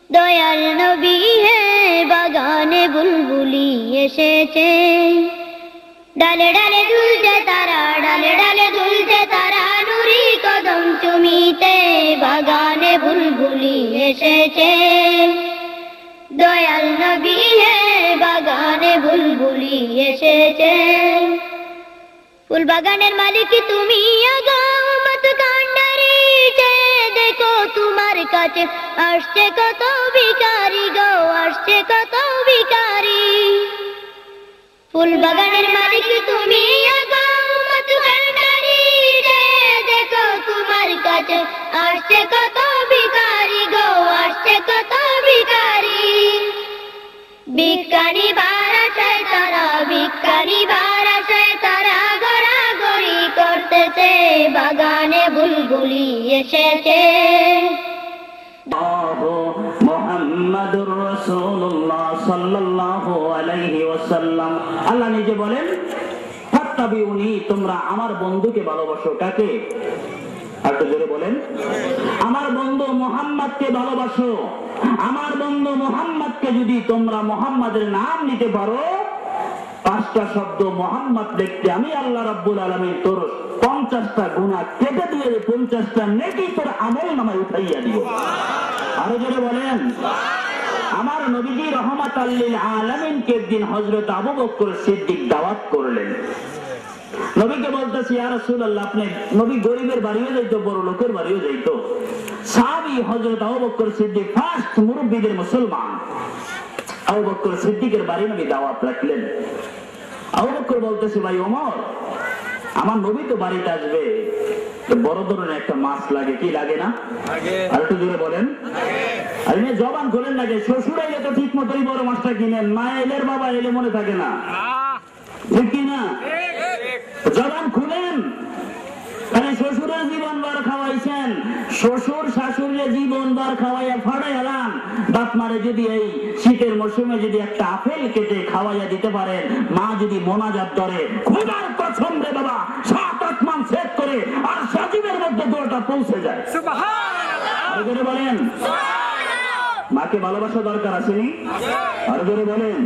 দয়াল নবী হে বাগানে বুলবুলি এসেছে, ডালে ডালে দুলছে তারা, ডালে ডালে দুলছে তারা, নুরি কদম চুমিতে বাগানে বুলবুলি এসেছে। দয়াল নবী হে বাগানে বুলবুলি এসেছে। ফুল বাগানের মালিক তুমি আগাও মত কান্ডারি, দেখো তোমার কাছে আসছে কত ভিখারি গো, আসছে কত ভিখারি। ফুল বাগানের মালিক তুমি আগাও মত কান্ডারি, দেখো তোমার কাছে আসছে কত ভিখারি গো, আসছে কত ভিখারি। ভিখারি বারাসায় তারা, ভিখারি বারাসায় তারা গড়াগড়ি করতেছে, বাগানে বুলবুলি এসেছে। মুহাম্মাদুর রাসূলুল্লাহ সাল্লাল্লাহু আলাইহি ওয়াসাল্লাম আল্লাহ নিজে বলেন, ফাত্তাবিউনি, তোমরা আমার বন্ধুকে ভালোবাসো। কাকে? আর তো জোরে বলেন, আমার বন্ধু মুহাম্মদকে ভালোবাসো। আমার বন্ধু মুহাম্মদকে যদি তোমরা মুহাম্মাদের নাম নিতে পারো, 5টা শব্দ মুহাম্মদ দেখতে আমি আল্লাহ রাব্বুল আলামিন তোর 50টা গুনাহ কেটে দিয়ে 50টা নেকি তোর আমল নামায় উঠাইয়া দিব। আরো জোরে বলেন। আমার নবীজি রাহমাতাল লিল আলামিনকে একদিন হযরত আবু বকর সিদ্দিক দাওয়াত করলেন। নবীকে বলতেছে, ইয়া রাসূলুল্লাহ, আপনি নবী গরিবের বাড়িও যাইতো, বড় লোকের বাড়িও যাইতো। সাহাবী হযরত আবু বকর সিদ্দিক ফার্স্ট মুরব্বিদের মুসলমান। আবু বকর সিদ্দিকের বাড়ি নবী দাওয়াত রাখলেন। আবু বকর বলতেছে, ভাই ওমর, আমার নবী তো বাড়িতে আসবে, বড় ধরনের একটা মাছ লাগে, কি লাগে না? আর একটু জোরে বলেন। আর জবান খোলেন লাগে, শ্বশুর এলে তো ঠিক মতোই বড় মাছটা কিনেন, মা এলের বাবা এলে মনে থাকে না, ঠিক কিনা? জবান খুলেন। শ্বশুরের জীবন বার খাওয়াইছেন, শ্বশুর শাশুড়ির জীবন বার খাওয়াইয়া ফাড়াই হলাম। বাপ মারে যদি এই শীতের মৌসুমে যদি একটা আপেল কেটে খাওয়াইয়া দিতে পারেন, মা যদি মোনাজাত করে, খোদার কসম রে বাবা, 7-8 মান সেট করে আর সজীবের মধ্যে দোয়াটা পৌঁছে যায়। সুবহানাল্লাহ বলেন। মাকে ভালোবাসা দরকার আসেনি? আর জোরে বলেন।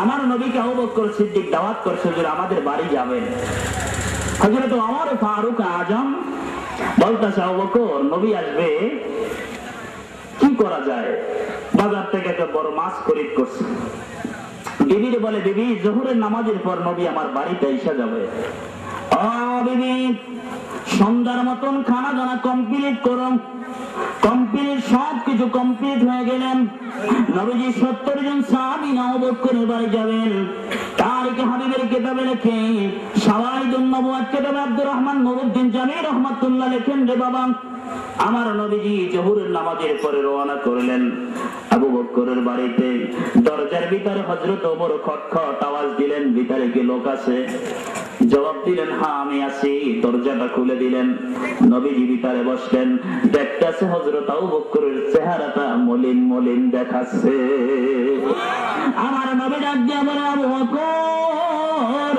আমার নবীকে আবু বকর সিদ্দিক দাওয়াত করছে যে আমাদের বাড়ি যাবেন। হযরত ওমর ফারুক আজম বলতেছে, আবু বকর, নবী আসবে, কি করা যায়? বাজার থেকে একটা বড় মাছ খরিদ করছে। বিবিরে বলে, বিবি, জোহরের নামাজের পর নবী আমার বাড়িতে এসে যাবে। বিবি, সন্ধ্যার মতন খানা দানা কমপ্লিট করো। কমপ্লিট, সবকিছু কমপ্লিট হয়ে গেলেন। নবীজি 70 জন সাহাবী আবু বকরের বাড়ি যাবেন। তারিখ হাবিবের কিতাবে লেখে, শাওয়াহিদুন নবুওয়াত কিতাবে আব্দুর রহমান নুরউদ্দিন জামি রাহমাতুল্লাহ লেখেন, রে বাবা, আমার নবীজি জোহরের নামাজের পরে রওনা করলেন আবু বকরের বাড়িতে। দরজার ভিতরে হযরত ওমর খটখট আওয়াজ দিলেন, ভিতরে কি লোক আছে? জবাব দিলেন, হ্যাঁ আমি আছি। দরজাটা খুলে দিলেন, নবীজি ভিতরে বসলেন। দেখতেছে হযরত আবু বকরের চেহারাটা মলিন মলিন দেখাচ্ছে। আমার নবী ডাক দিয়ে বলে, আবু বকর,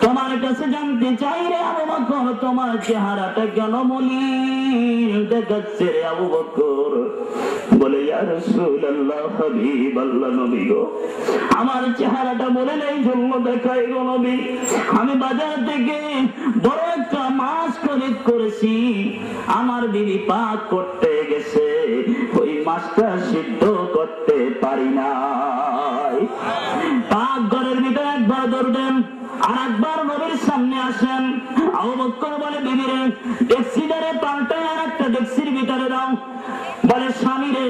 তোমার কাছে জানতে চাই রে আবু বকর, তোমার চেহারাটা কেন মলিন দেখাচ্ছে রে আবু বকর? বলে, ইয়া রাসূলুল্লাহ, হাবিবাল্লাহ, নবী গো, আমার চেহারাটা বলে এই জন্য দেখাই গো নবী, আমি বাজার থেকে বড় একটা মাছ খরিদ করেছি, আমার বিবি পাক করতে গেছে, ওই মাছটা সিদ্ধ করতে পারি নাই। পাক ঘরের ভিতরে একবার দৌড়েন, আর একবার নবীর সামনে আসেন। আবু বকর বলে, বিবি রে, ডেক্সিটারে পাল্টায় আর একটা ডেক্সির ভিতরে দাও। বলে, স্বামী রে,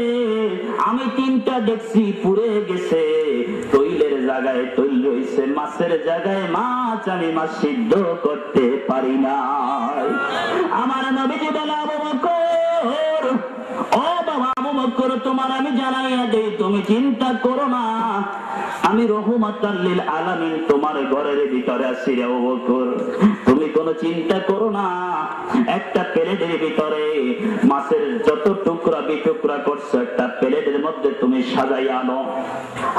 আমি 3টা ডেক্সি পুড়ে গেছে, তৈলের জায়গায় তৈল রয়েছে, মাছের জায়গায় মাছ, আমি মাছ সিদ্ধ করতে পারি নাই। আমার নবীজি বলে, আবু বকর, ও বাবা আবু বকর, তোমার আমি জানাইয়া দেই, তুমি চিন্তা করো না, আমি রহমাতাল লিল আলামিন তোমার ঘরের ভিতরে আছি রে আবু বকর, তুমি কোনো চিন্তা করো না। একটা প্লেটের ভিতরে মাছের যত টুকরা বিটুকরা করছো, একটা প্লেটের মধ্যে তুমি সাজাই আনো।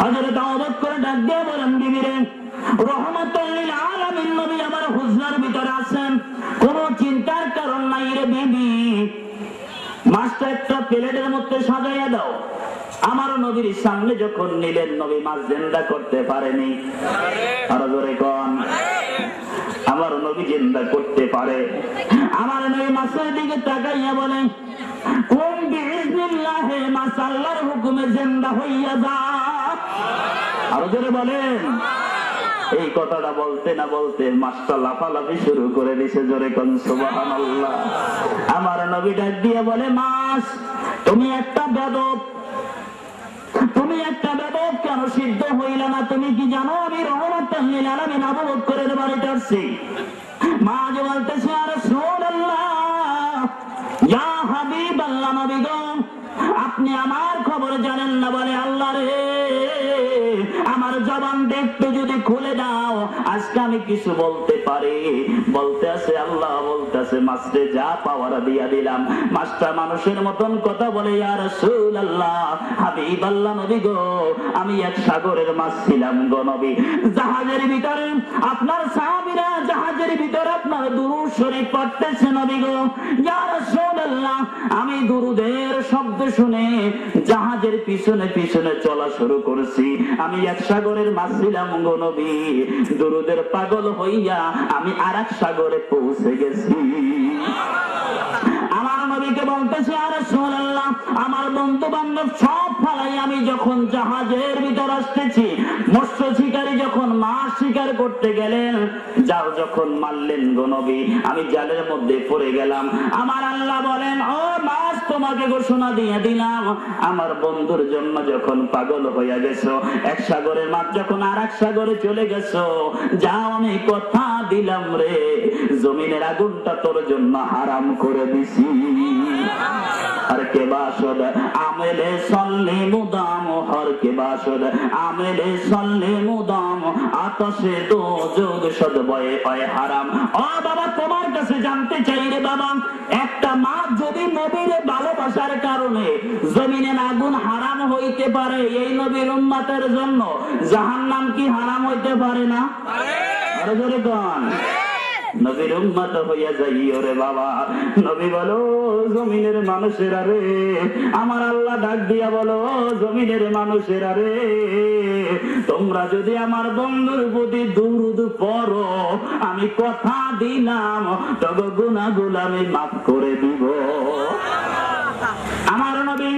হযরত আবু বকর ডাক দিয়ে বলেন, বিবি রে, রহমাতাল লিল আলামিন নবী আমার হুজরার ভিতরে আছেন, কোনো চিন্তার কারণ নাই রে বিবি। মাছ মাছটা একটা প্লেটের মধ্যে সাজাইয়া দাও। আমার নবীর সামনে যখন নিলেন, নবী মাছ জিন্দা করতে পারেনি। আরো জোরে কোন, আমার নবী জিন্দা করতে পারে। আমার নবী মাছের দিকে তাকাইয়া বলে, কুম বিইজনিল্লাহি, মাছ আল্লাহর হুকুমে জিন্দা হইয়া যা। আরো জোরে বলেন। এই কথাটা বলতে না বলতে মাছটা লাফালাফি শুরু করে দিছে। জোরে কোন সুবহানাল্লাহ। আমার নবী ডাক দিয়ে বলে, মাছ তুমি একটা বেদব, তুমি একটা বেদব, কেন সিদ্ধ হইলা না? তুমি কি জানো আমি রহমাতুল লিল আলামিন আবু বকরের বাড়িতে আসছি? মাছ বলতেছে, আর রাসূলুল্লাহ, ইয়া হাবিবাল্লাহ, নবী গো আপনি আমার খবর জানেন না? বলে, আল্লাহ রে, আমার জবানটা একটু যদি খুলে দাও, আজকে আমি কিছু বলতে পারি। বলতে আছে আল্লাহ, বলতে আছে মাছরে যা পাওয়ার দিয়া দিলাম। মাছটা মানুষের মতন কথা বলে, ইয়া রাসূলুল্লাহ, হাবিবাল্লাহ, নবী গো আমি এক সাগরের মাছ ছিলাম গো নবী। জাহাজের ভিতরে আপনার সাহাবীরা, জাহাজের ভিতরে আপনার দুরূদ শরীফ পড়তেছে নবী গো। ইয়া রাসূলুল্লাহ, আমি দুরূদের শব্দ শুনে জাহাজের পিছনে পিছনে চলা শুরু করেছি। আমি এক সাগরের মাছ ছিলাম গো নবী, দুরূদের পাগল হইয়া আমি আরেক সাগরে পৌঁছে গেছি। আমার নবীকে বলতেছে, আর রাসূলুল্লাহ, আমার বন্ধু বান্ধব সব ফালাই আমি যখন জাহাজের ভিতর আসতেছি, মৎস্য শিকারী যখন মাছ শিকার করতে গেলেন, জাল যখন মারলেন গো নবী, আমি জালের মধ্যে পড়ে গেলাম। আমার আল্লাহ বলেন, ও মাছ, তোমাকে ঘোষণা দিয়ে দিলাম, আমার বন্ধুর জন্য যখন পাগল হইয়া গেছো, এক সাগরের মাছ যখন আর এক সাগরে চলে গেছো, যাও আমি কথা দিলাম রে, জমিনের আগুনটা তোর জন্য হারাম করে দিছি। আর কে বাসদ আমেলে সল্লে মুদাম, হর কে বাসদ আমেলে সল্লে মুদাম, আতশে দোজখ সদ বয়ে পায় হারাম। ও বাবা, তোমার কাছে জানতে চাই রে বাবা, একটা মাছ যদি নবীর ভালোবাসার কারণে জমিনের আগুন হারাম হইতে পারে, এই নবীর উম্মতের জন্য জাহান্নাম কি হারাম হইতে পারে না? আরে জোরে কোন, নবীর উম্মত হইয়া যাইও রে বাবা। নবী বলো, জমিনের মানুষেরা রে, আমার আল্লাহ ডাক দিয়া বলো, জমিনের মানুষেরা রে, তোমরা যদি আমার বন্ধুর প্রতি দুরূদ পড়ো, আমি কথা দিলাম তবে গুনাহগুলো আমি মাফ করে দিব। আমার নবী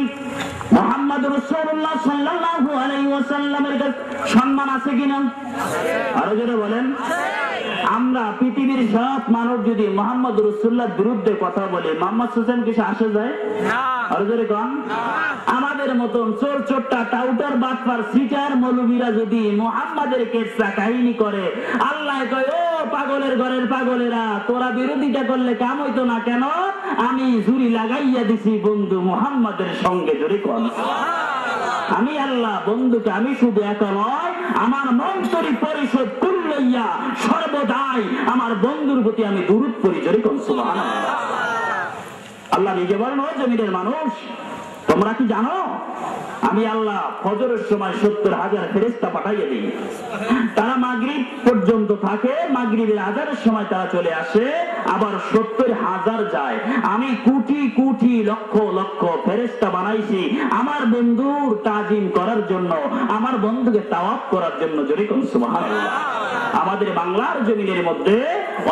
মুহাম্মদ রাসূলুল্লাহ সাল্লাল্লাহু আলাইহি ওয়াসাল্লামের সম্মান আছে কিনা? আরো জোরে বলেন। আমরা পৃথিবীর সব মানব যদি মুহাম্মদ রাসূলুল্লাহর বিরুদ্ধে কথা বলে, মুহাম্মদ সুসেন কিছু আসে যায় না? আরো জোরে কোন। আমাদের মতন চোর চোট্টা টাউটার বাটপার সিটার মৌলবীরা যদি মুহাম্মাদের কিসসা কাহিনী করে, আল্লাহ কয়, ও পাগলের ঘরের পাগলেরা, তোরা বিরোধিতা করলে কাম হইতো না কেন? আমি জুরি লাগাইয়া দিছি বন্ধু মুহাম্মাদের সঙ্গে। জোরে কোন। আমি আল্লাহ বন্ধুকে আমি শুধু একা নয়, আমার মন্তরি পরিষদ কুল্লাইয়া সর্বদাই আমার বন্ধুর প্রতি আমি দুরূদ পড়ি। জোরে কোন সুবহানাল্লাহ। আল্লাহ নিজে বলেন, ও জমিনের মানুষ, তোমরা কি জানো আমি আল্লাহ ফজরের সময় 70,000 ফেরেশতা পাঠাইয়া দিই, তারা মাগরিব পর্যন্ত থাকে, মাগরিবের আযানের সময় তারা চলে আসে, আবার 70,000 যায়। আমি কোটি কোটি লক্ষ লক্ষ ফেরেশতা বানাইছি আমার বন্ধুর তাজিম করার জন্য, আমার বন্ধুকে তাওয়াফ করার জন্য। জোরে কোন সুবহানাল্লাহ। আমাদের বাংলার জমিনের মধ্যে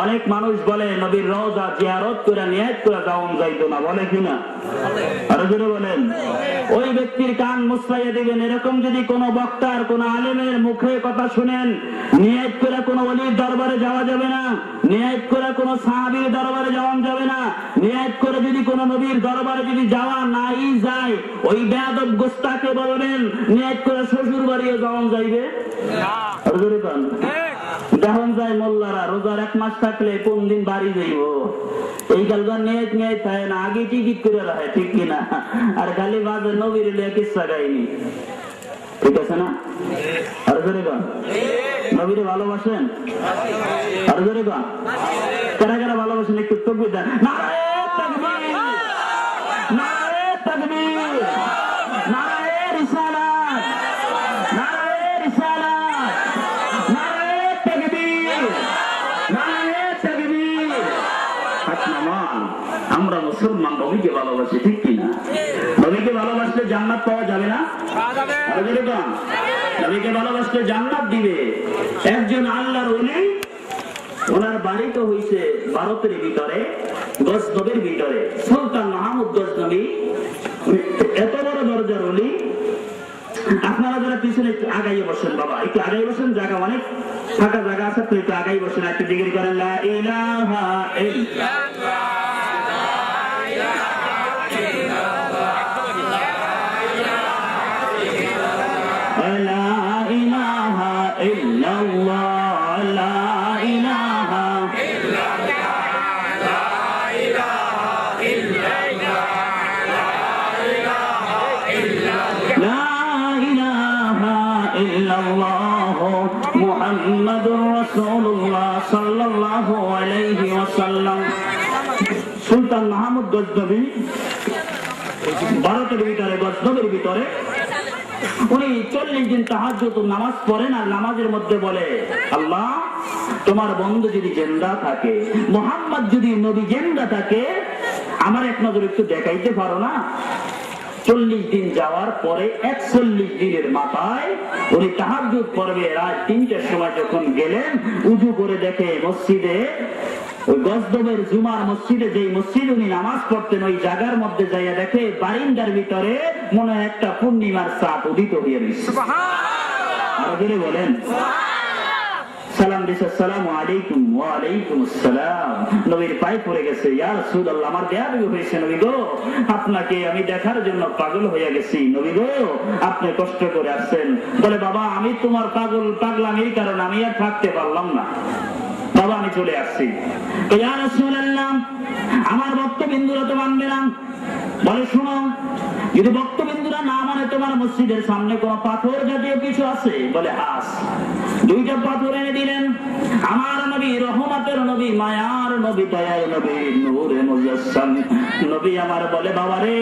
অনেক মানুষ বলে নবীর রওজা জিয়ারত করে নিয়ত করে যাওন যাইতো না, বলে কিনা? আরো জোরে বলেন। ওই ব্যক্তির কান মুছড়াইয়া দিবেন। এরকম যদি কোন বক্তার কোন আলেমের মুখে কথা শুনেন, নিয়ত করে কোন ওলির দরবারে যাওয়া যাবে না, নিয়ত করে কোন সাহাবীর দরবারে যাওয়া যাবে না, নিয়ত করে যদি কোন নবীর দরবারে যদি যাওয়া নাই যায়, ওই বেয়াদব গোস্তাকে বলবেন নিয়ত করে শ্বশুর বাড়িও যাওয়া যাইবে না। আরো জোরে বলেন। দেখুন যায় মোল্লারা রোজার 1 মাস থাকলে কোন দিন বাড়ি যাইব, এই গালগান নিয়ত নিয়ত থাকে না, আগে টিকিট করে রাখে, ঠিক কিনা? আর খালি বাজে নবীর কিচ্ছা গাইনি, ঠিক আছে না? আর জোরে গান। নবীরে ভালোবাসেন? আর জোরে গান। কারা কারা ভালোবাসেন একটু তাকবীর দেন। নারে তাকবীর, নারে তাকবীর, নারে রিসালাত, নারে রিসালাত, নারে তাকবীর, নারে তাকবীর। আমরা মুসলমান নবীকে ভালোবাসি, ঠিক কিনা? জান্নাত পাওয়া যাবে না? আরো যেরকম নবীকে ভালোবাসলে জান্নাত দিবে। একজন আল্লাহর ওলি, ওনার বাড়ি তো হইছে ভারতের ভিতরে, গজনবীর ভিতরে। সুলতান মাহমুদ গজনবী এত বড় দরজার ওলি। আপনারা যারা পিছনে একটু আগাইয়ে বসেন, বাবা একটু আগাই বসেন, জায়গা অনেক ফাঁকা জায়গা আছে, তো একটু আগাই বসেন, একটু জিকির করেন লা ইলাহা ইল্লাল্লাহ। সুলতান মাহমুদ গজনবী ভারতের ভিতরে, গজনবীর ভিতরে উনি 40 দিন তাহাজ্জুদ নামাজ পড়েন, আর নামাজের মধ্যে বলে, আল্লাহ তোমার বন্ধু যদি জিন্দা থাকে, মুহাম্মদ যদি নবী জিন্দা থাকে, আমার এক নজর একটু দেখাইতে পারো না? 40 দিন যাওয়ার পরে 41 দিনের মাথায় উনি তাহাজ্জুদ পড়বে। রাত 3টার সময় যখন গেলেন, উযু করে দেখে মসজিদে, ওই গজনবীর জুমার মসজিদে, যেই মসজিদ উনি নামাজ পড়তেন, ওই জায়গার মধ্যে যাইয়া দেখে বারিন্দার ভিতরে মনে হয় একটা পূর্ণিমার চাঁদ উদিত হয়ে রয়েছে। আরো জোরে বলেন। সালাম দিছে, আসসালামু আলাইকুম। ওয়া আলাইকুম আসসালাম। নবীর পায়ে পড়ে গেছে, ইয়া রাসূলুল্লাহ, আমার দেয়াবি হয়েছে নবী গো, আপনাকে আমি দেখার জন্য পাগল হয়ে গেছি নবী গো, আপনি কষ্ট করে আসছেন। বলে, বাবা আমি তোমার পাগলামির কারণে আমি আর থাকতে পারলাম না, বাবা আমি চলে আসছি। ইয়া রাসূলুল্লাহ, আমার ভক্তবিন্দুরা তো মানবে না। বলে, শোনো, যদি ভক্তবিন্দুরা না মানে, তোমার মসজিদের সামনে কোন পাথর জাতীয় কিছু আছে? বলে, হাস। 2টা পাথর এনে দিলেন। আমার নবী, রহমতের নবী, মায়ার নবী, দয়ার নবী, নূরে মুজাসসাম নবী আমার বলে, বাবা রে,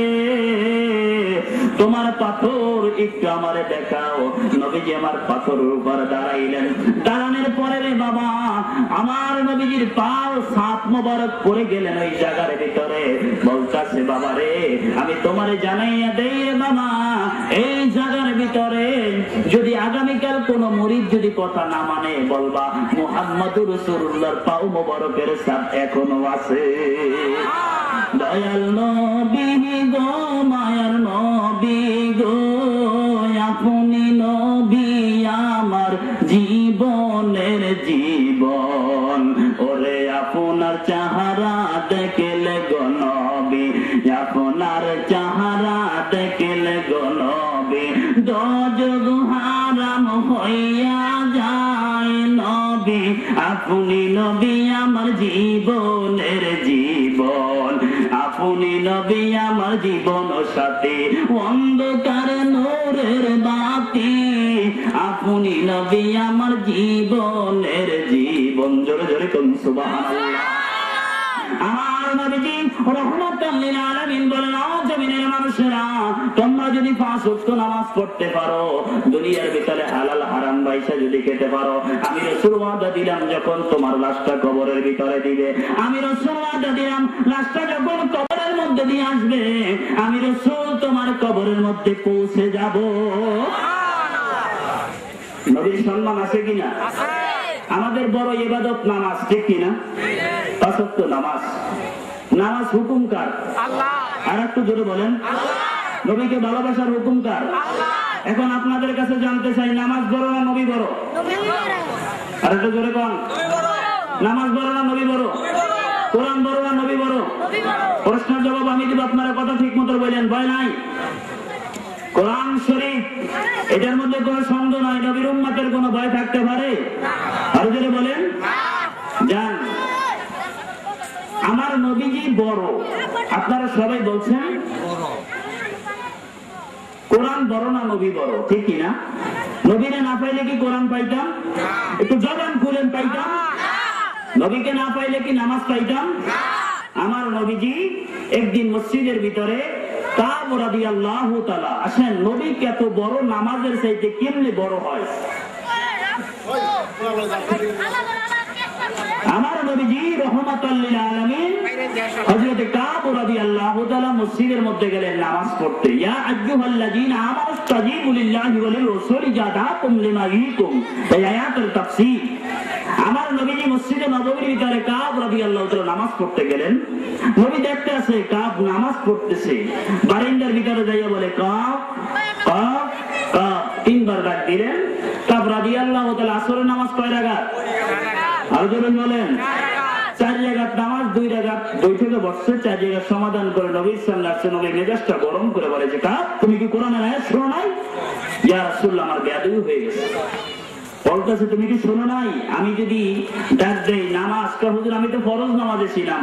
তোমার পাথর একটু আমারে দেখাও। নবীজি আমার পাথরের উপর দাঁড়াইলেন। দাঁড়ানোর পরে রে বাবা, আমার নবীজির পাও 7 মোবারক পড়ে গেলেন ওই জায়গার ভিতরে। বলতাছে, বাবা রে, আমি তোমারে জানাইয়া দেই রে বাবা, এই জায়গার ভিতরে যদি আগামীকাল কোন মুরিদ যদি কথা না মানে, বলবা মুহাম্মদুর রাসূলুল্লাহর পাও মোবারকের ছাপ এখনো আছে। দয়াল নবী গো, মায়ার নবী গো, আপনি নবী আমার জীবনের জীবন। ওরে আপনার চেহারা দেখলে গো নবী, আপনার চেহারা দেখলে গো নবী, দোজখ হারাম হইয়া যায় নবী, আপনি নবী আমার জীবনের জীবন, আপনি নবী আমার জীবন সাথী, অন্ধকার নূরের বাতি, আপনি নবী আমার জীবনের জীবন। জোরে জোরে কোন সুবহানাল্লাহ। আমার নবীজি রহমাতাল লিল আলামিন বলেন, জমিনের মানুষেরা, তোমরা যদি 5 ওয়াক্ত নামাজ পড়তে পারো, দুনিয়ার ভিতরে হালাল হারাম বাইসা যদি খেতে পারো, আমি রাসূল ওয়াদা দিলাম, যখন তোমার লাশটা কবরের ভিতরে দিবে, আমি রাসূল ওয়াদা দিলাম, লাশটা যখন কবরের মধ্যে দিয়ে আসবে, আমি রাসূল তোমার কবরের মধ্যে পৌঁছে যাব। নবীর সম্মান আছে কিনা? আমাদের বড় ইবাদত নামাজ, ঠিক কিনা? 5 ওয়াক্ত নামাজ। নামাজ হুকুম কার? আল্লাহ। আর একটু জোরে বলেন, নবীকে ভালোবাসার হুকুম কার? এখন আপনাদের কাছে জানতে চাই, নামাজ বড় না নবী বড়? আর একটু জোরে বল, নামাজ বড় না নবী বড়? কোরআন বড় না নবী বড়? প্রশ্নের জবাব আমি দিব, আপনারা কথা ঠিক মতো বলেন, ভয় নাই। কোরআন শরীফ, এটার মধ্যে কোনো সন্দেহ নাই, নবীর উম্মতের কোনো ভয় থাকতে পারে? আর জোরে বলেন। জান, আমার নবীজি বড়, আপনারা সবাই বলছেন কোরআন বড় না নবী বড়, ঠিক কিনা? নবীরে না পাইলে কি কোরআন পাইতাম? একটু জবান খুলেন, পাইতাম? নবীকে না পাইলে কি নামাজ পাইতাম? আমার নবীজি একদিন মসজিদের ভিতরে কাব রাদিয়াল্লাহু তাআলা, আসেন নবী কত বড়, নামাজের চাইতে কেমনে বড় হয়। আমার নবীজি রাহমাতাল লিল আলামিন হযরত কাব রাদিয়াল্লাহু তাআলা মসজিদের মধ্যে গেলেন নামাজ পড়তে। ইয়া আইয়ুহাল্লাযীনা আমানু ইসতাজীবু লিল্লাহি ওয়া লির রাসূলি জাদাকুম লিমা ইউকুম, এই আয়াতের তাফসীর। আমার নবীজি মসজিদে নববীর ভিতরে কাব রাদিয়াল্লাহু তাআলা নামাজ পড়তে গেলেন। নবী দেখতে আছে কাব নামাজ পড়তেছে, বারান্দার ভিতরে যাইয়া বলে কাব কাব কাব, তিনবার ডাক দিলেন। কাব রাদিয়াল্লাহু তাআলা আসরের নামাজ কয় রাকাত? আর জোরে বলেন। 4 রাকাত নামাজ, 2 রাকাত বৈঠকে বসছে, 4 রাকাত সমাধান করে নবীর সামনে আসছে। নবী মেজাজটা গরম করে বলে যে কাব, তুমি কি কোরআনের আয়াত শোনো নাই? ইয়া রাসূলুল্লাহ, আমার বেয়াদবি হয়ে গেছে। বলতেছে তুমি কি শোনো নাই? আমি যদি ডাক দেই নামাজ, হুজুর আমি তো ফরজ নামাজে ছিলাম।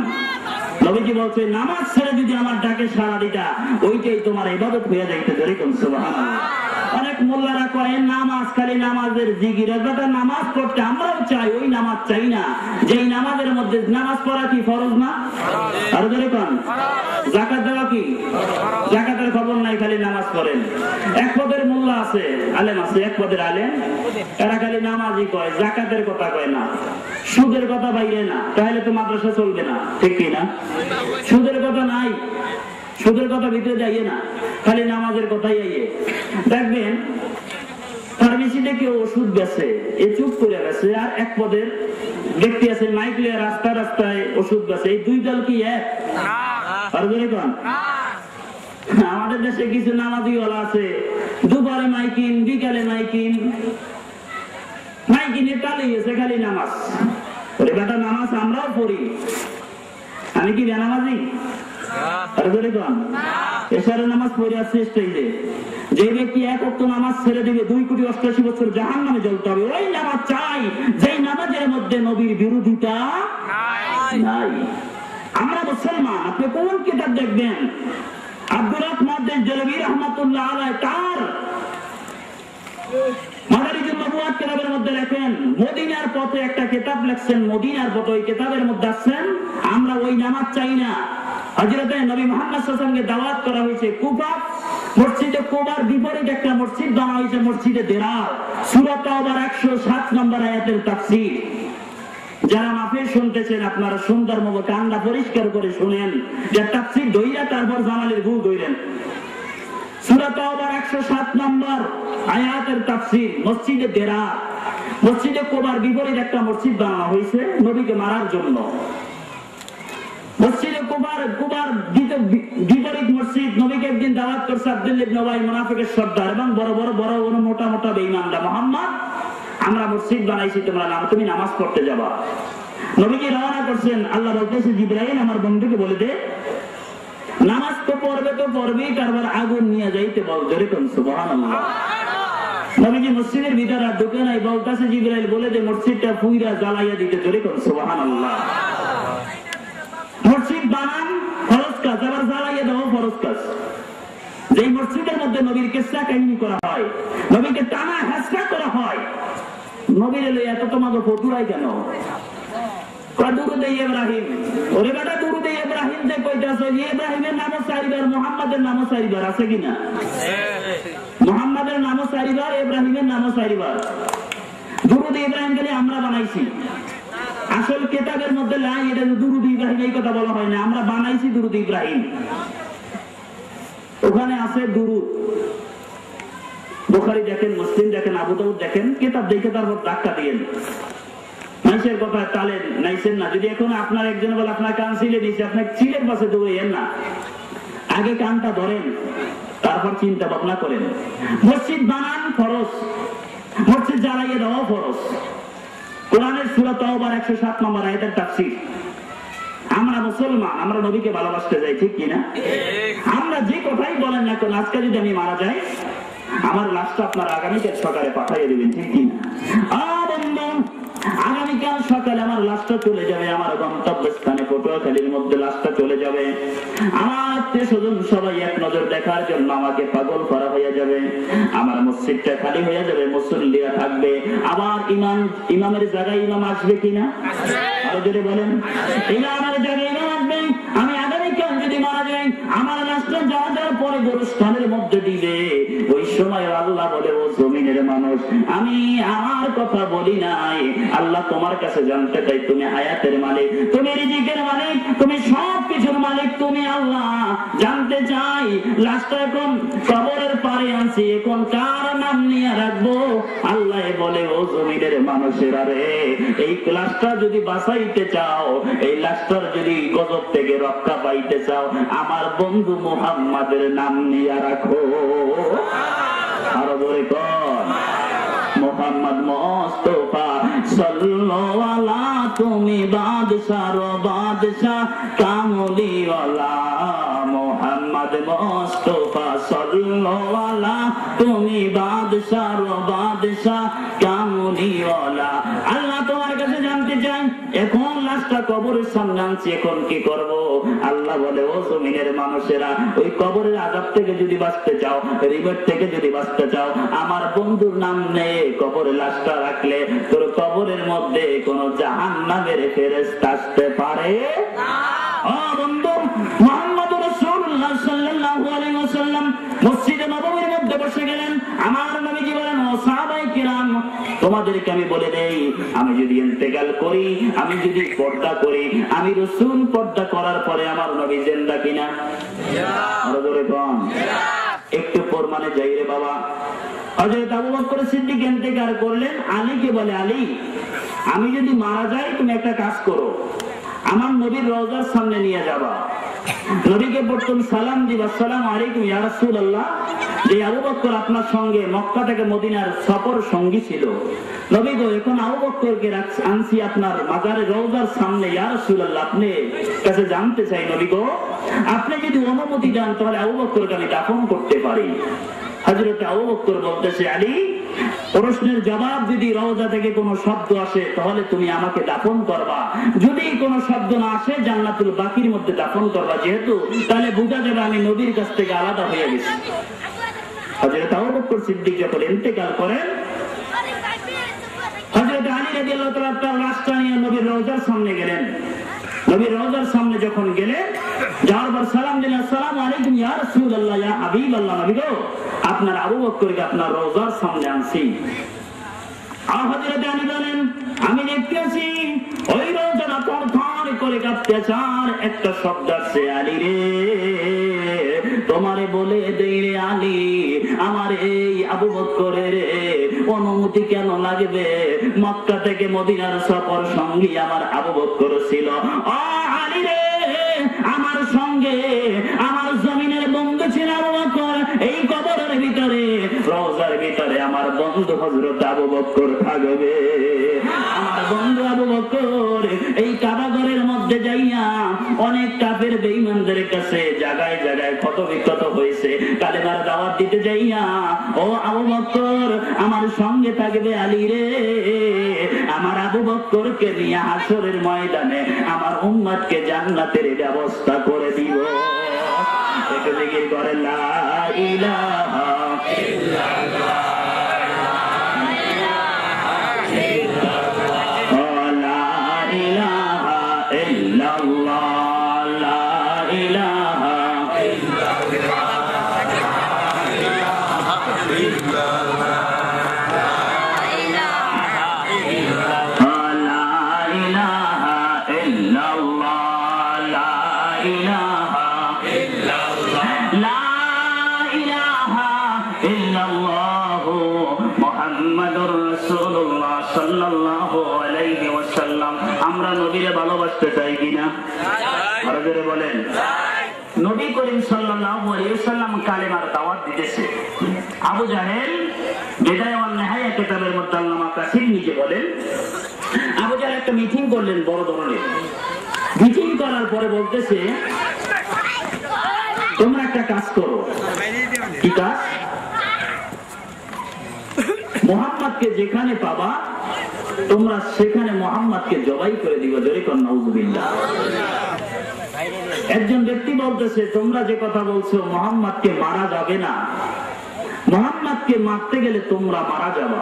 নবীজি বলছে নামাজ ছেড়ে যদি আমার ডাকে সাড়া দিতা, ওইটাই তোমার ইবাদত হয়ে যাইতে। যেরকম সুবহানাল্লাহ। অনেক মোল্লারা কয় নামাজ খালি নামাজের জিকির, বেটা নামাজ পড়তে আমরাও চাই, ওই নামাজ চাই না যেই নামাজের মধ্যে নামাজ পড়া কি ফরজ না? আর যেরকম যাকাত দেওয়া কি? যাকাতের খবর নাই, খালি নামাজ পড়েন। এক পদের মোল্লা আছে, আলেম আছে, এক পদের আলেম, এরা খালি নামাজই কয়, যাকাতের কথা কয় না, সুদের কথা বাইরে না, তাহলে তো মাদ্রাসা চলবে না, ঠিক কি না? সুদের কথা নাই, সুদের কথা ভিতরে যাইয়ে না, খালি নামাজের কথাই আইয়ে। দেখবেন ফার্মেসিতে কেউ ওষুধ বেছে, এ চুপ করে গেছে, আর এক পদের ব্যক্তি আছে মাইক লিয়ে রাস্তায় রাস্তায় ওষুধ বেছে। এই দুই দল কি এক? আর যেরকম আমাদের দেশে কিছু নামাজি ওয়ালা আছে, দুপুরে মাইকিন, বিকালে মাইকিন, মাইকিনে টালিয়েছে খালি নামাজ। ওরে বেটা নামাজ আমরাও পড়ি, আমি কি বেনামাজি? এশারের নামাজ পড়ে আসছে স্টেজে। যে ব্যক্তি 1 ওয়াক্ত নামাজ ছেড়ে দিবে 2,88,00,000 বছর জাহান্নামে জ্বলতে হবে। ওই নামাজ চাই যেই নামাজের মধ্যে নবীর বিরোধিতা নাই। আমরা মুসলমান, আপনি কোন কিতাব দেখবেন? আব্দুর রহমান দেলবি রাহমাতুল্লাহ আলাইহি তার মাদারিজুন নবুওয়াত কিতাবের মধ্যে লেখেন, মদিনার পথে একটা কিতাব লিখছেন, মদিনার পথে, ওই কিতাবের মধ্যে আছেন আমরা ওই নামাজ চাই না। হযরত নবী মুহাম্মদ সাল্লাল্লাহু আলাইহি ওয়াসাল্লামকে দাওয়াত করা হয়েছে কুফা, মসজিদে কুবার বিপরীত একটা মসজিদ বানানো হয়েছে, মসজিদে দিরার। সূরা তাওবার 107 নম্বর আয়াতের তাফসীর। যারা মাহফিল শুনতেছেন আপনারা সুন্দর মতো কানটা পরিষ্কার করে শুনেন, যে তাফসীর দইরা তারপর জামালের ভুল কইলেন। সূরা তাওবার 107 নম্বর আয়াতের তাফসীর, মসজিদে দিরার, মসজিদে কুবার বিপরীত একটা মসজিদ বানানো হয়েছে নবীকে মারার জন্য। মসজিদে কুবার বিপরীত মসজিদ, নবীকে একদিন দাওয়াত করছে আব্দুল্লাহ ইবনে উবাই মুনাফিকের সর্দার এবং বড় বড় মোটা মোটা বেঈমানরা, মুহাম্মদ আমরা মসজিদ বানাইছি, তুমি নামাজ পড়তে যাবা। নবীজি রওনা করছেন, আল্লাহ বলতেছে জিবরাইল আমার বন্ধুকে বলে দে নামাজ তো পড়বেই, তারপর আগুন নিয়ে যাইতে বল। যেরকম সুবহানাল্লাহ। নবীজি মসজিদের ভিতরে আর ঢুকে নাই, বলতেছে জিবরাইল বলে দে মসজিদটা পুইরা জ্বালাইয়া দিতে। যেরকম সুবহানাল্লাহ। মসজিদ বানান ফরজ কাজ, আবার জ্বালাইয়া দেওয়া ফরজ কাজ। যেই মসজিদের মধ্যে নবীর কিসসা কাহিনী করা হয়, নবীকে টানা হেঁচড়া করা হয়, নবীর এলো এত তোমাকে ফতুরাই কেন? দুরুদে ইব্রাহিম, ওরে বেটা দুরুদে ইব্রাহিম যে কইতাছ, ইব্রাহিমের নামও 4 বার, মুহাম্মাদের নামও 4 বার, আছে কিনা? মুহাম্মাদের নামও 4 বার, ইব্রাহিমের নামও 4 বার। দুরুদে ইব্রাহিম খালি আমরা বানাইছি, আসল কিতাবের মধ্যে নাই এটা দুরুদ ইব্রাহিম, এই কথা বলা হয় না, আমরা বানাইছি দুরুদ ইব্রাহিম। ওখানে আছে দুরুদ, বুখারী দেখেন, মুসলিম দেখেন, আবু দাউদ দেখেন, কিতাব দেখে তারপর ধাক্কা দিয়েন। মানুষের কথা তালে নাইছেন না। যদি এখন আপনার একজন বলে আপনার কান ছিলে নিচ্ছে, আপনার চিলের পাশে দৌড়েন না, আগে কানটা ধরেন, তারপর চিন্তা ভাবনা করেন। মসজিদ বানান ফরজ, মসজিদ জ্বালাইয়ে দেওয়া ফরজ। কোরআনের সূরা তাওবার 107 নম্বর আয়াতের তাফসীর। আমরা মুসলমান, আমরা নবীকে ভালোবাসতে যাই, ঠিক কিনা? আমরা যে কথাই বলেন না কেন, আজকে যদি আমি মারা যাই, আমার লাশটা আপনার আগামীকাল সকালে পাঠিয়ে দেবেন, ঠিক কিনা? আগামীকাল সকালে আমার লাশটা চলে যাবে আমার গন্তব্যস্থানে, পটুয়াখালীর মধ্যে লাশটা চলে যাবে। আমার আত্মীয় স্বজন সবাই এক নজর দেখার জন্য আমাকে পাগল করা হয়ে যাবে। আমার মসজিদটা খালি হয়ে যাবে, মুসল্লিরা থাকবে। আবার ইমামের জায়গায় ইমাম আসবে কিনা? আরো যদি বলেন, ইমামের জায়গায় ইমাম আসবে। আমি আগামীকাল যদি মারা যাই, আমার লাশটা যাওয়ার পরে গোরস্থানের মধ্যে দিবে, ওই সময় আল্লাহ বলে, ও জমিনের মানুষ, আমি আমার কথা বলি নাই, আল্লাহ তোমার কাছে জানতে চাই, তুমি হায়াতের মালিক, তুমি রিজিকের মালিক, তুমি সব কিছুর মালিক, তুমি আল্লাহ। জানতে চাই লাশটা এখন কবরের পারে আনছি, এখন কার নাম নিয়ে রাখবো? আল্লাহ বলে, ও জমিনের মানুষেরা রে, এই লাশটা যদি বাঁচাইতে চাও, এই লাশটার যদি গজব থেকে রক্ষা পাইতে চাও, আমার বন্ধু মুহাম্মাদের নাম নিয়ে রাখো। আরো বলে কর, মোহাম্মদ মোস্তফা সাল্লাল্লাহু আলাইহি, তুমি বাদশার বাদশাহ কামলিওয়ালা। মোহাম্মদ মোস্তফা সাল্লাল্লাহু আলাইহি, তুমি বাদশার বাদশাহ কামলিওয়ালা। আল্লাহ তোমার কাছে জানতে চাই, এখন লাশটা কবরের সামনে আনছি, এখন কি করব? আল্লাহ বলে, ও জমিনের মানুষেরা, ওই কবরের আযাব থেকে যদি বাঁচতে চাও, রিবেট থেকে যদি বাঁচতে চাও, আমার বন্ধুর নাম নেই কবরে লাশটা রাখলে তোর কবরের মধ্যে কোন জাহান্নামের ফেরেশতা আসতে পারে না। ও বন্ধু, মুহাম্মদুর রাসূলুল্লাহ সাল্লাল্লাহু আলাইহি ওয়াসাল্লাম মসজিদে নববীর মধ্যে বসে গেলেন। আমার নবীজি বলেন, ও সাহাবায়ে কিরাম, তোমাদেরকে আমি বলে দেই, আমি যদি ইন্তেকাল করি, আমি যদি পর্দা করি, আমি রাসূল পর্দা করার পরে আমার নবী জিন্দা কিনা? আরো জোরে বল। একটু প্রমাণে যাই রে বাবা। হযরত আবু বকর সিদ্দিক ইন্তেকাল করলেন, আলীকে বলে, আলী, আমি যদি মারা যাই, তুমি একটা কাজ করো, আমার নবীর রওজার সামনে নিয়ে যাবা, নবীকে প্রথম সালাম দিবা, আসসালামু আলাইকুম ইয়া রাসূলুল্লাহ। যে আবু বকর আপনার সঙ্গে মক্কা থেকে মদিনার সফর সঙ্গী ছিল, নবী গো, এখন আবু বকরকে আনছি আপনার মাজারে রওজার সামনে, ইয়া রাসূলুল্লাহ, আপনি কাছে জানতে চাই, নবী গো, আপনি যদি অনুমতি দেন তাহলে আবু বকরকে আমি দাফন করতে পারি। হযরত আবু বকর বলতেছে, আলী, প্রশ্নের জবাব যদি রওজা থেকে কোনো শব্দ আসে তাহলে তুমি আমাকে দাফন করবা, যদি কোনো শব্দ না আসে জান্নাতুল বাকির মধ্যে দাফন করবা, যেহেতু তাহলে বোঝা যাবে আমি নবীর কাছ থেকে আলাদা হয়ে গেছি। হযরত আবু বকর সিদ্দিক যখন ইন্তেকাল করেন, হযরত আলী রাদিয়াল্লাহু তাআলা তার লাশটা নিয়ে নবীর রওজার সামনে গেলেন। নবীর রওজার সামনে যখন গেলেন, যাওয়ার পর সালাম দিলেন, আসসালামু আলাইকুম ইয়া রাসূলুল্লাহ, ইয়া হাবিবাল্লাহ, নবী গো, আপনার আবু বকরকে আপনার রওজার সামনে আনছি। আর হযরত আলী বলেন, আমি দেখতেছি ওই রওজাটা থরথর করে কাঁপতেছে, আর একটা শব্দ আসছে, আলী রে, তোমারে বলে দেই রে আলী, আমার এই আবু বকরের অনুমতি কেন লাগবে? মক্কা থেকে মদিনার সফর সঙ্গী আমার আবু বকর ছিল। ও আলী রে, আমার সঙ্গে আমার জমিনের বন্ধু ছিল আবু বকর, এই কবরের ভিতরে রওজার ভিতরে আমার বন্ধু হযরত আবু বকর থাকবে। আমার বন্ধু আবু বকর এই কাবাঘরের মধ্যে যাইয়া অনেক কাফের বেঈমানদের কাছে জায়গায় জায়গায় ক্ষত বিক্ষত হয়েছে, কালেমার দাওয়াত দিতে যাইয়া, ও আবু বকর আমার সঙ্গে থাকবে আলী রে, আমার আবু বকরকে নিয়ে হাসরের ময়দানে আমার উম্মতকে জান্নাতের ব্যবস্থা করে দিব। একটু জিকির করে, লা ইলাহা ইল্লাল্লাহ, আমরা নবীরে ভালোবাসতে চাই কিনা? আরো জোরে বলেন। নবী করিম সাল্লাল্লাহু আলাইহি ওয়াসাল্লাম কালেমার দাওয়াত দিতেছে। আবু জাহেল বিদায় ওয়ান নিহায়া কিতাবের মধ্যে আল্লামা কাসির নিজে বলেন, আবু জাহেল একটা মিটিং করলেন, বড় ধরনের মিটিং করার পরে বলতেছে, তোমরা একটা কাজ করো। কি কাজ? মুহাম্মদকে যেখানে পাবা তোমরা সেখানে মুহাম্মদকে জবাই করে দিবা। জোরে কোন নাউযুবিল্লাহ। একজন ব্যক্তি বলতেছে, তোমরা যে কথা বলছো মুহাম্মদকে মারা যাবে না, মুহাম্মদকে মারতে গেলে তোমরা মারা যাবা।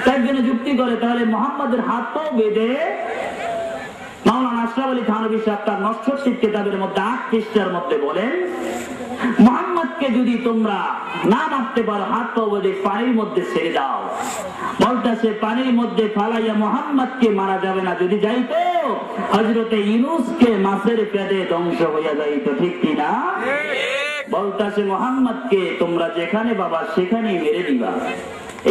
তাই জন্য যুক্তি করে, তাহলে মুহাম্মদের হাত পাও বেঁধে মাওলানা আশরাফ আলী থানভী সাহেব তার নশ্বর কিতাবের মধ্যে 8 পৃষ্ঠার মধ্যে বলেন, মুহাম্মদকে মোহাম্মদকে যদি তোমরা না মারতে পারো হাত পা বেঁধে পানির মধ্যে ছেড়ে দাও। বলতেছে পানির মধ্যে ফালাইয়া মোহাম্মদকে মারা যাবে না, যদি যাইতো হযরতে ইউনূসকে মাছের পেটে ধ্বংস হইয়া যাইতো, ঠিক কিনা? বলতেছে মোহাম্মদকে তোমরা যেখানে বাবা সেখানেই মেরে দিবা।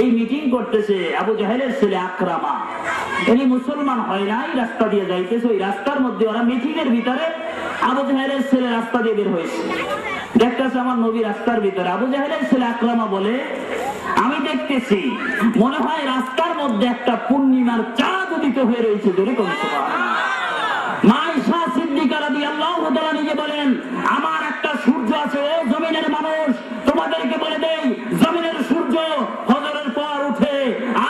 এই মিটিং করতেছে আবু জাহেলের ছেলে আকরামা, উনি মুসলমান হয় নাই, রাস্তা দিয়ে যাইতেছে। ওই রাস্তার মধ্যে ওরা মিটিং এর ভিতরে আবু জাহেলের ছেলে রাস্তা দিয়ে বের হয়েছে, দেখতেছে আমার নবী রাস্তার ভিতরে। আবু জাহেলের ছেলে আকরামা বলে, আমি দেখতেছি মনে হয় রাস্তার মধ্যে একটা পূর্ণিমার চাঁদ উদিত হয়ে রয়েছে। জোরে কোন সুবহানাল্লাহ। মা আয়েশা সিদ্দিকা রাদিয়াল্লাহু তাআলা নিজে বলেন, আমার একটা সূর্য আছে, ও জমিনের মানুষ তোমাদেরকে বলে দেই, জমিনের সূর্য ফজরের পর উঠে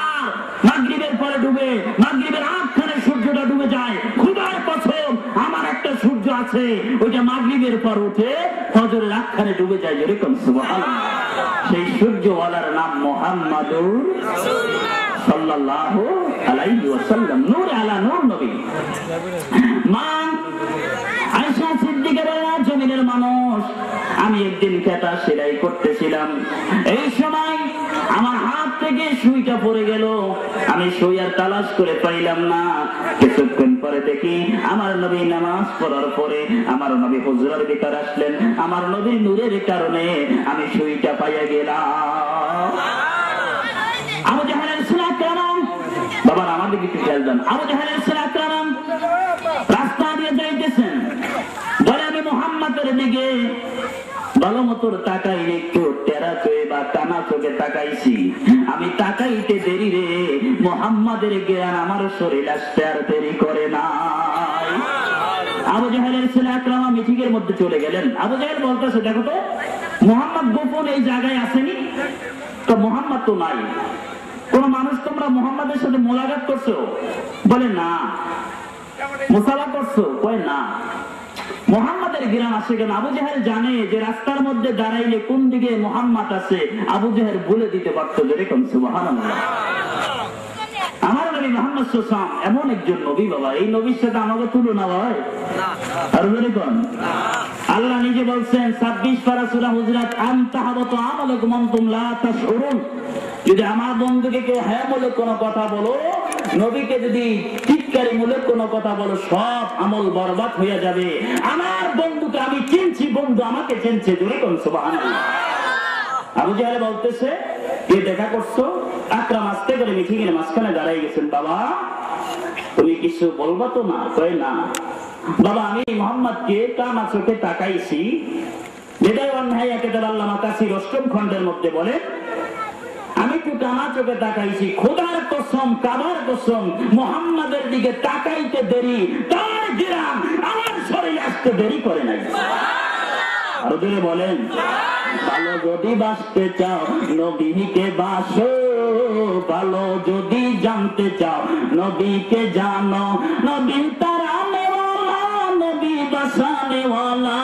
আর মাগরিবের পরে ডুবে, মাগরিবের আখখানে সূর্যটা ডুবে যায়। খোদার কসম আমার একটা সূর্য আছে, ওইটা মাগরিবের পর উঠে ফজরের আখখানে ডুবে যায়। জোরে কোন সুবহানাল্লাহ। সেই সূর্যওয়ালার নাম মুহাম্মাদুর রাসূলুল্লাহ সাল্লাল্লাহু আলাইহি ওয়াসাল্লাম, নূর আলা নূর নবী। মা আয়েশা সিদ্দিকা রাদিয়াল্লাহু জমিনের মানুষ, আমি একদিন কাঁথা সেলাই করতেছিলাম, এই সময় আমার হাত থেকে সুইটা পড়ে গেল। আমি সুই আর তালাশ করে পাইলাম না। কিছুক্ষণ পরে দেখি আমার নবী নামাজ পড়ার পরে আমার নবী হুজরার ভিতর আসলেন। আমার নবীর নূরের কারণে আমি সুইটা পাইয়া গেলাম। আবু জাহেলের ছেলে আকরাম, বাবা আমাদের কিছু খেয়াল দেন। আবু জাহেলের ছেলে আকরাম রাস্তা দিয়ে যাইতেছেন, বলে আমি মুহাম্মাদের দিকে ভালো মতোর তাকাইনি, একটু টেরা চোখে বা টানা চোখে তাকাইছি। আমি তাকাইতে দেরি রে, মুহাম্মাদের জ্ঞান আমার শরীর আসতে আর দেরি করে নাই। আবু জাহেলের ছেলে আকরাম মিটিংয়ের মধ্যে চলে গেলেন। আবু জাহেল বলতেছে, দেখো তো মুহাম্মদ গোপন এই জায়গায় আসেনি তো? মুহাম্মদ তো নাই। কোন মানুষ তোমরা মুহাম্মাদের সাথে মোলাকাত করছো? বলে না। মুসাফা করছো? কয় না। মুহাম্মাদের ঘিরান আসে কেন? আবু জাহেল জানে যে রাস্তার মধ্যে দাঁড়াইলে কোন দিকে মুহাম্মদ আছে আবু জাহেল বলে দিতে পারতো। যেরকম সুবহানাল্লাহ। আমার নবী মুহাম্মদ সাল্লাল্লাহু আলাইহি ওয়াসাল্লাম এমন একজন নবী, বাবা এই নবীর সাথে আমাকে তুলনা হয় না। আর যেরকম আল্লাহ নিজে বলছেন 26 পারা সূরা হুজরাত, আনতাহাবাতু আমালুকুম আনতুম লা তাশউরুন। যদি আমার বন্ধুকে কেউ হ্যাঁমূলক কোনো কথা বলো, নবীকে যদি টিটকারি মূলক কোনো কথা বলো, সব আমল বরবাদ হয়ে যাবে। আমার বন্ধুকে আমি চিনছি, বন্ধু আমাকে চিনছে। যেরকম সুবহানাল্লাহ। আবু জাহেল বলতেছে, কে দেখা করছো? আকরাম আস্তে করে মিটিং এর মাঝখানে দাঁড়াই গেছেন। বাবা তুমি কিছু বলবা তো না? কয় না। বাবা আমি মুহাম্মদকে কানা চোখে তাকাইছি। বিদায় অন্যায় একেদার আল্লামা কাসির অষ্টম খণ্ডের মধ্যে বলে, আমি একটু কানা চোখে তাকাইছি, খোদার কসম কাবার কসম মুহাম্মাদের দিকে তাকাইতে দেরি, তার ঘিরান আমার শরীরে আসতে দেরি করে নাই। আরো জোরে বলেন, ভালো যদি বাঁচতে চাও নবীকে বাসো, ভালো যদি জানতে চাও নবীকে জানো। নবী তারানেওয়ালা, নবী বাসানেওয়ালা।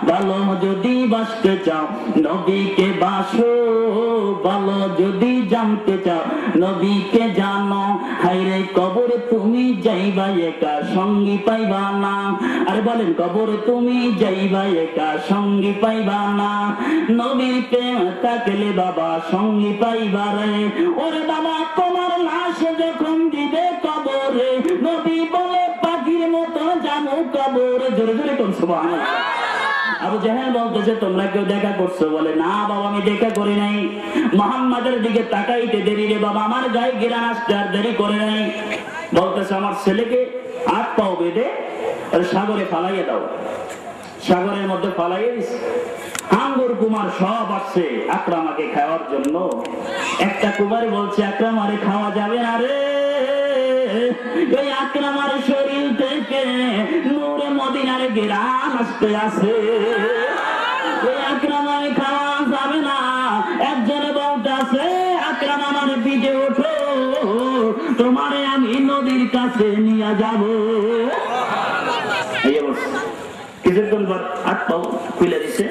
ভালো যদি বাঁচতে চাও নবীকে বাসো, ভালো যদি জানতে চাও নবীকে জানো। হায়রে কবরে তুমি যাইবা একা, সঙ্গী পাইবা না। আরে বলেন, কবরে তুমি যাইবা একা, সঙ্গী পাইবা না। নবীর প্রেম থাকলে বাবা সঙ্গী পাইবা রে। ওরে বাবা তোমার লাশ যখন দিবে কবরে, নবী বলে পাখির মতো জানো কবরে। জোরে জোরে কোন সুবহানাল্লাহ। আবু জাহেল বলতেছে, তোমরা কেউ দেখা করছো? বলে না বাবা আমি দেখা করি নাই। মুহাম্মাদের দিকে তাকাইতে দেরি রে বাবা, আমার গায়ে ঘিরান আসতে আর দেরি করে নাই। বলতেছে আমার ছেলেকে হাত পাও বেঁধে সাগরে ফালাইয়ে দাও। সাগরের মধ্যে ফালাইয়ে দিচ্ছে। আঙ্গুর কুমার সব আসছে আকরামাকে খাওয়ার জন্য। একটা কুমারী বলছে, আকরামারে খাওয়া যাবে না রে, এই আকরামার শরীর থেকে নূরে মদিনার ঘিরান আসতে আছে, এই আকরামারে খাওয়া যাবে না। একজনে বলতেছে, আকরাম আমার পিঠে ওঠো, তোমারে আমি নদীর কাছে নিয়ে যাব। কিছুক্ষণ পর হাত পাও খুলে দিচ্ছে।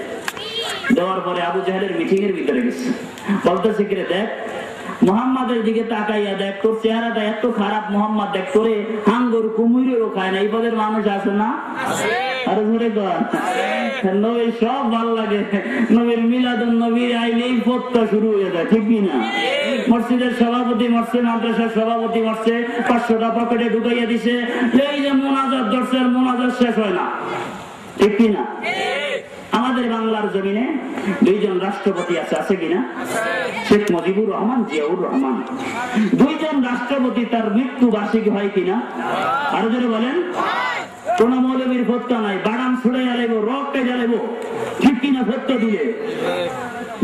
দেওয়ার পরে আবু জাহেলের মিটিং এর ভিতরে গেছে। বলতেছে, কিরে দেখ মুহাম্মাদের দিকে তাকাইয়া দেখ, তোর চেহারাটা এত খারাপ। মুহাম্মদ দেখ তোরে হাঙ্গর কুমিরেও খায় না, এই পদের মানুষ আছে না? আরে ধরে নবীর সব ভাল লাগে, নবীর মিলাদুন নবীর আইলেই ফতোয়া শুরু হয়ে যায়, ঠিক কিনা? মসজিদের সভাপতি মরছে, মাদ্রাসার সভাপতি মরছে, 500টা পকেটে ঢুকাইয়া দিছে, এই যে মোনাজাত ধরছে, আর মোনাজাত শেষ হয় না, ঠিক কিনা? আমাদের বাংলার জমিনে 2 জন রাষ্ট্রপতি আছে, আছে কিনা? শেখ মুজিবুর রহমান, জিয়াউর রহমান। 2 জন রাষ্ট্রপতি তার মৃত্যু বার্ষিকী হয় কিনা? আরো জোরে বলেন। কোন মৌলবীর ফতোয়া নাই, বাদাম ছুড়ে জ্বালাইবো, রক্তে জ্বালাইবো, ঠিক কিনা? ফতোয়া দিলে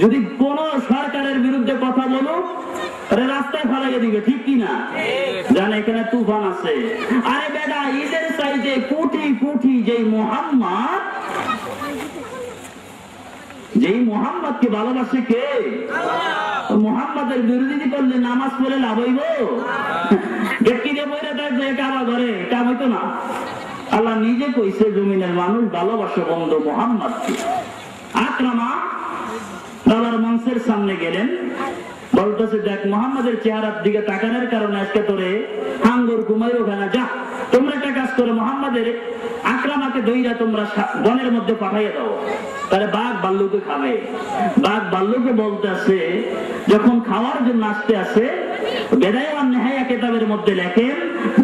যদি কোন সরকারের বিরুদ্ধে কথা বলো, রাস্তায় ফেলাইয়া দিবে, ঠিক কিনা? জানে এখানে তুফান আছে। আরে বেটা, ঈদের চাইতে কোটি কোটি যেই মোহাম্মদকে ভালোবাসে কে? মোহাম্মদের বিরোধী করলে নামাজ পড়ে লাভ হইব? ব্যক্তিকে বইরে থাকবে কাবা ঘরে, কাম হইতো না। আল্লাহ নিজে কইছে জমিনের মানুষ ভালোবাসে বন্ধু মোহাম্মদকে। আকরামা বাবার মঞ্চের সামনে গেলেন, বলতেছে দেখ মোহাম্মদের চেহারার দিকে তাকানোর কারণে আজকে তোরে হাঙ্গর ঘুমাই ওখানে যা, তোমরা একটা কাজ করো, মোহাম্মদের আকরামাকে দইরা তোমরা বনের মধ্যে পাঠাইয়া দাও, তাহলে বাঘ ভাল্লুকে খাবে। বাঘ ভাল্লুকে বলতেছে, যখন খাওয়ার জন্য আসতে আসে, বেদায়ান নেহায়া কিতাবের মধ্যে লেখেন,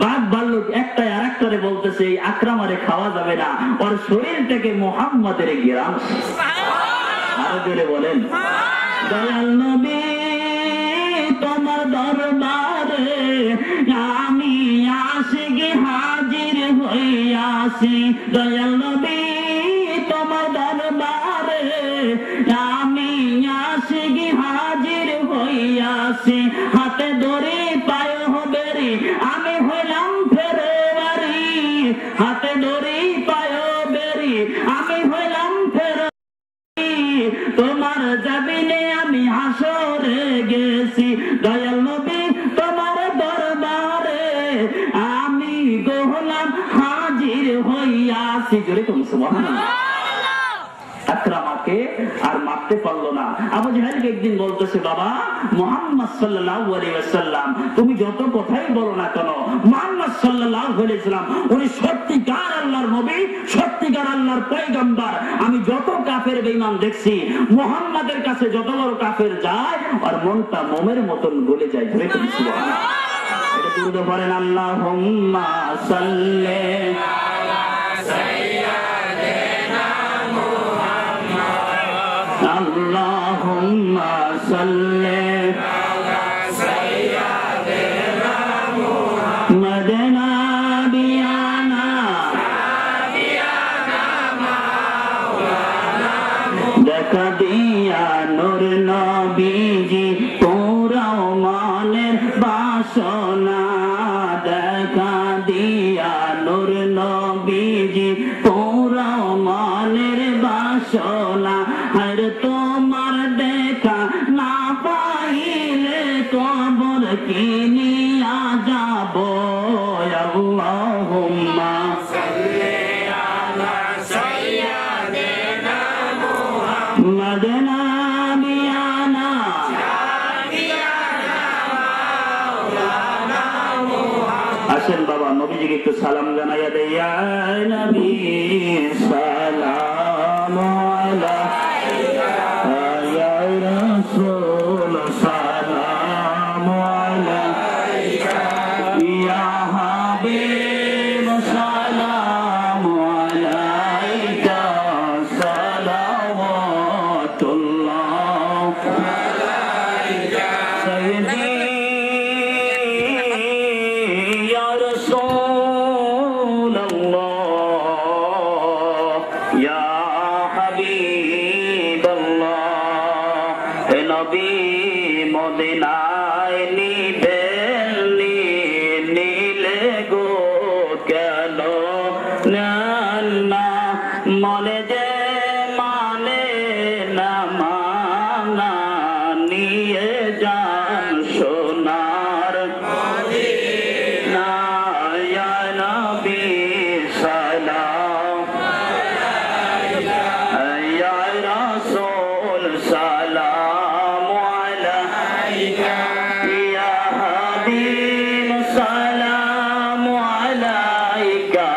বাঘ ভাল্লুক একটাই আর একটারে বলতেছে এই আকরামারে খাওয়া যাবে না, ওর শরীর থেকে মোহাম্মদের গিরাম। আরো জোরে বলেন। দয়াল নবী তোমার দরবারে আমি আশিকি হাজির হইয়াছি। দয়াল নবী তোমার দরবারে আমি আশিকি হাজির হইয়াছি। হাতে দড়ি পায়ে বেরি আমি হইলাম ফেরেবারি, হাতে দড়ি পায়ে বেরি আমি হইলাম ফেরেবারি, তোমার জাবিনে আমি হাসরে গেছি। দয়াল নবী তোমার দরবারে আমি গোলাম হাজির হইয়াছি। জোরে তুমি সুবহানাল্লাহ। আকরামাকে আর মারতে পারলো না। আবু জাহেলকে একদিন বলতেছে, বাবা মুহাম্মদ সাল্লাল্লাহু আলাইহি ওয়াসাল্লাম তুমি যত কথাই বলো না কেন, মুহাম্মদ সাল্লাল্লাহু আলাইহি ওয়াসাল্লাম উনি সত্যিকার আল্লাহর নবী, সত্যিকার আল্লাহর পয়গম্বর। আমি যত কাফের বেঈমান দেখছি, মুহাম্মাদের কাছে যত বড় কাফের যায় আর মনটা মোমের মতন গলে যায়। ধরে তুমি সুবহানাল্লাহ। এটা দুরূদ পড়েন, আল্লাহুম্মা সাল্লি আলা সাইয়্যিদিনা اللهم صل على سيدنا محمد نبينا দেখা দিয়া নূর নবীজি পুরাও মনের বাসনা, দেখা দিয়া নূর নবীজি পুরাও মনের বাসনা। আর তোমার দেখা না পাইলে কবর কিনিয়া যাব। আল্লাহুম্মা সাল্লি আলা সাইয়্যিদিনা মুহাম্মদ নাবিয়ানা আসেন বাবা নবীজিকে একটু সালাম জানাইয়া দেই। ইয়া নবী সালাম আলাইকা, ইয়া রাসূল সালাম আলাইকা, ইয়া হাবিব সালাম আলাইকা, সালাওয়াতুল্লাহ আলাইকা সাইয়্যিদি ইয়া রাসূলুল্লাহ, ইয়া হাবিবাল্লাহ। হে নবী মদিনায় নিলে গো কেন না, মনে যে মানে না মানা, নিয়ে যান সোনার মদিনা। ইয়া নবী সালাম আলাইকা, ইয়া রাসূল সালাম আলাইকা, ইয়া হাবিব সালাম আলাইকা,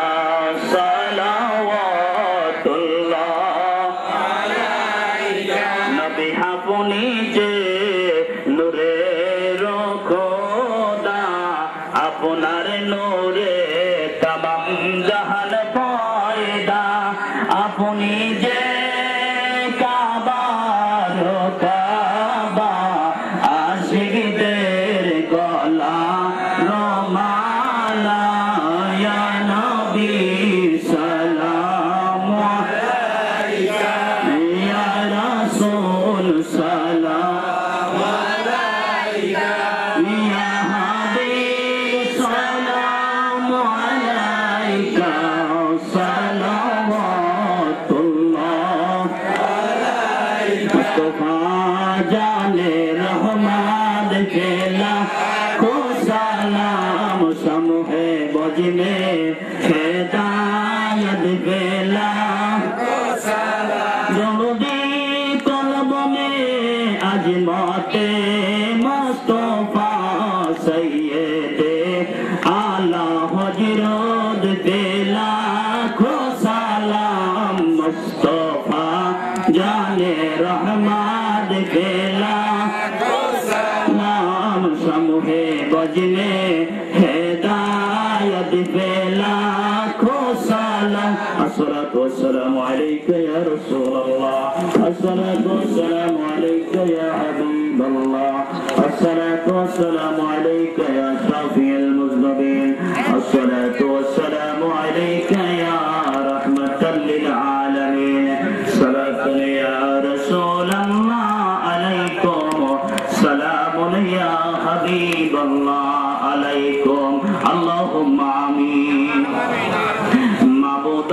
সালাওয়াতুল্লাহ والسلام عليك يا رسول الله الصلاة والسلام عليك يا حبيب الله الصلاة والسلام عليك يا شافي المذنبين الصلاة والسلام عليك يا رحمة للعالمين صلاة يا رسول الله عليكم سلام يا حبيب الله عليكم اللهم آمين معبود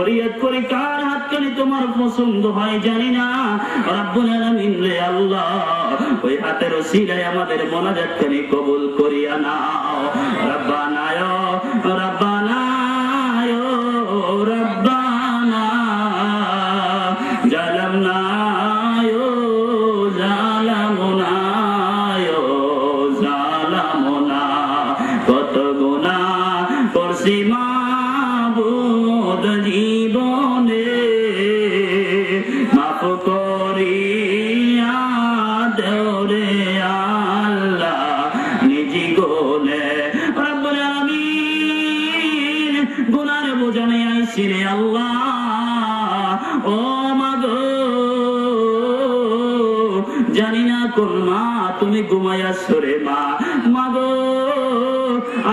ফরিয়াদ করি কার হাতখানি তোমার পছন্দ হয় জানি না, রব্বুল আলামিন রে আল্লাহ ওই হাতের ওসিলায় আমাদের মোনাজাতখানি কবুল করিয়া নাও। রব্বানা ইয়া রব্বানা ইয়া রব্বানা জালামনা ইয়া জালামনা ইয়া জালামনা, কত গুনাহ করছি মাবুদ জীবনে, মাফ করিয়া দেও রে আল্লাহ নিজ গুণে। রব্বুল আলামিন গুনার বোঝানে আইছি রে আল্লাহ, ও মাগো জানি না কোন মা তুমি ঘুমাইয়াছো রে মা, মাগো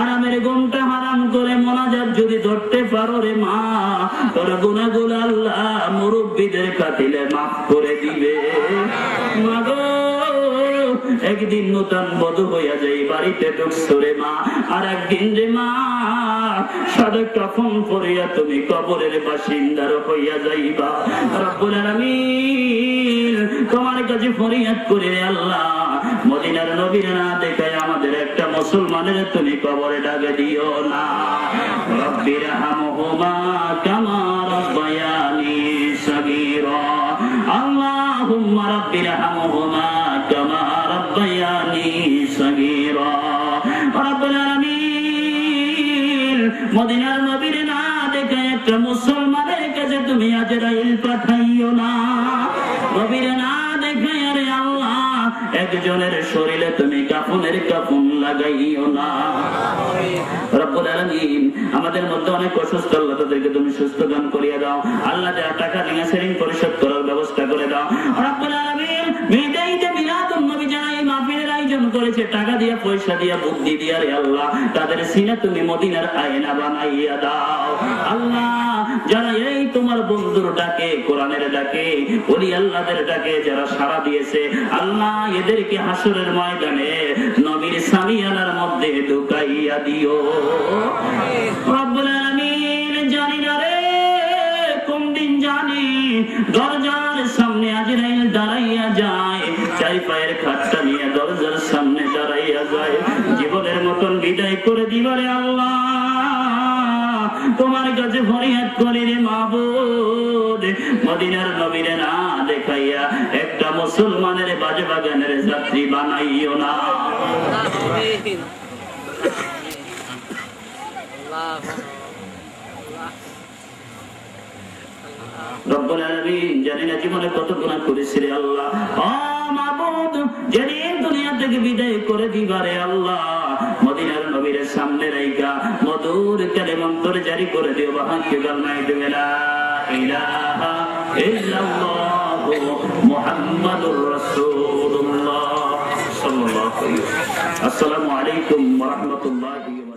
আরামের ঘুমটা হারাম করে মোনাজাত যদি ধরতে পারো রে মা, তোর গুনাহগুলো আল্লাহ মুরব্বিদের খাতিরে মাফ করে দিবে। মাগো একদিন নতুন বধূ হইয়া যাই বাড়িতে ঢুকছো রে মা, আর একদিন রে মা সাদা কাফন পরিয়া তুমি কবরের বাসিন্দার হইয়া যাইবা। রব্বুল আলামিন তোমার কাছে ফরিয়াদ করে রে আল্লাহ মদিনার নবীর না দেখায় আমাদের একটা মুসলমানের তুমি কবরে ডাকে দিও না। রব্বির হামহুমা কামা রাব্বায়ানি সগীরা, আল্লাহুম্মা রব্বির হামহুমা কামা রাব্বায়ানি সগীরা। রব্বুল আলামিন মদিনার নবীর না দেখে একটা মুসলমানের কাছে তুমি আজরাইল পাঠাইও না। নবীর না দেখে আরে আল্লাহ একজনের শরীরে তুমি কাফনের কাফন লাগাইও না। রব্বুল আলামিন আমাদের মধ্যে অনেক অসুস্থ, আল্লাহ তাদেরকে তুমি সুস্থ দান করিয়া দাও। আল্লাহ যা টাকা নিয়ে সেরিং পরিশোধ করার ব্যবস্থা করে দাও। রব্বুল আলামিন বিদায়ীতে মিলাদুন নবী যারা এই মাহফিলের আয়োজন করেছে টাকা দিয়া পয়সা দিয়া বুদ্ধি দিয়া রে আল্লাহ তাদের সিনা তুমি মদিনার আয়না বানাইয়া দাও। আল্লাহ যারা এই তোমার বন্ধুর ডাকে কোরআনের ডাকে ওলি আল্লাহদের ডাকে যারা সাড়া দিয়েছে আল্লাহ এদেরকে হাসরের ময়দানে নবীর সামিয়ানার মধ্যে ঢুকাইয়া দিও। রব্বুল আলামিন জানি না রে কোন দিন জানি দরজার সামনে আজরাইল দাঁড়াইয়া যায়, চাই পায়ের খাটটা নিয়ে দরজার সামনে দাঁড়াইয়া যায়, জীবনের মতন বিদায় করে দিবারে আল্লাহ তোমার কাছে ফরিয়াদ করি রে মাবুদ মদিনার নবীরে না দেখাইয়া একটা মুসলমানের বাজে বাগানের যাত্রী বানাইও না। রব্বুল আলামিন জানি না জীবনে কত গুনাহ করেছি রে আল্লাহ, ও মাবুদ যেদিন দুনিয়া থেকে বিদায় করে দিবারে আল্লাহ মদিনার নবীর সামনে রাইখা মধুর কালেমা অন্তরে জারি করে দিও। বাহাকে কালমায়ে দিবে লা ইলাহা ইল্লাল্লাহু মুহাম্মাদুর রাসূলুল্লাহ সাল্লাল্লাহু আলাইহি ওয়াসাল্লাম। আসসালামু আলাইকুম ওয়া রাহমাতুল্লাহি